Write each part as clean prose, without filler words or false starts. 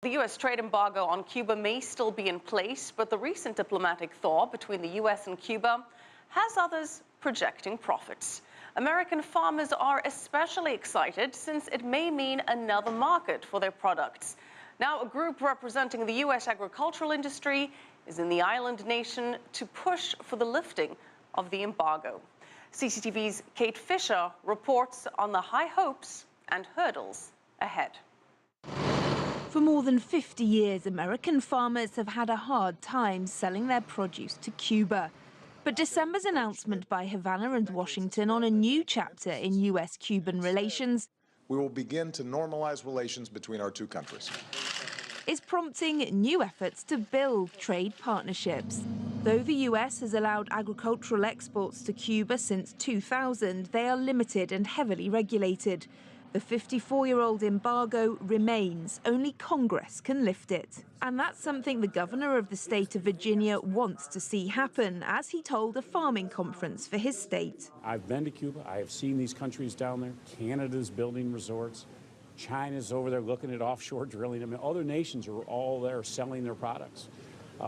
The U.S. trade embargo on Cuba may still be in place, but the recent diplomatic thaw between the U.S. and Cuba has others projecting profits. American farmers are especially excited since it may mean another market for their products. Now, a group representing the U.S. agricultural industry is in the island nation to push for the lifting of the embargo. CCTV's Kate Fisher reports on the high hopes and hurdles ahead. For more than 50 years, American farmers have had a hard time selling their produce to Cuba. But December's announcement by Havana and Washington on a new chapter in U.S.-Cuban relations we will begin to normalize relations between our two countries. Is prompting new efforts to build trade partnerships. Though the U.S. has allowed agricultural exports to Cuba since 2000, they are limited and heavily regulated. The 54-year-old embargo remains. Only Congress can lift it. And that's something the governor of the state of Virginia wants to see happen, as he told a farming conference for his state. I've been to Cuba. I have seen these countries down there. Canada's building resorts. China's over there looking at offshore drilling. I mean, other nations are all there selling their products.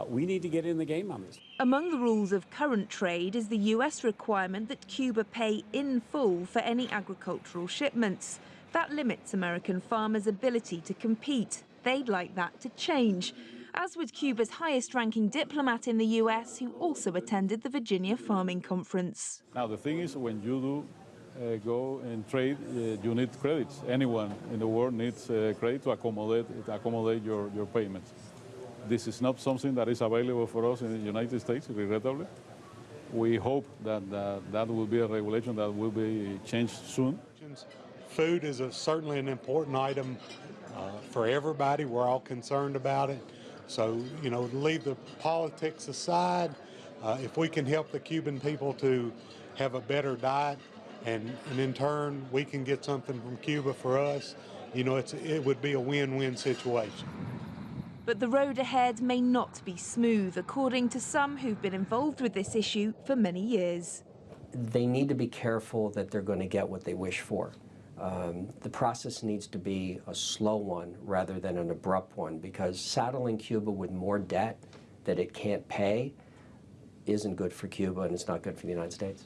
We need to get in the game on this. Among the rules of current trade is the U.S. requirement that Cuba pay in full for any agricultural shipments. That limits American farmers' ability to compete. They'd like that to change, as would Cuba's highest-ranking diplomat in the U.S., who also attended the Virginia Farming Conference. Now, the thing is, when you do go and trade, you need credits. Anyone in the world needs credit to accommodate your payments. This is not something that is available for us in the United States, regrettably. We hope that that will be a regulation that will be changed soon. Food is certainly an important item for everybody. We're all concerned about it. So, you know, leave the politics aside. If we can help the Cuban people to have a better diet, and in turn we can get something from Cuba for us, you know, it would be a win-win situation. But the road ahead may not be smooth, according to some who've been involved with this issue for many years. They need to be careful that they're going to get what they wish for. The process needs to be a slow one rather than an abrupt one, because saddling Cuba with more debt that it can't pay isn't good for Cuba, and it's not good for the United States.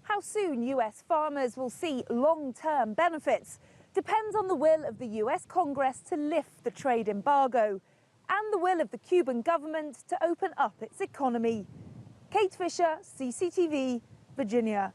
How soon U.S. farmers will see long-term benefits depends on the will of the U.S. Congress to lift the trade embargo and the will of the Cuban government to open up its economy. Kate Fisher, CCTV, Virginia.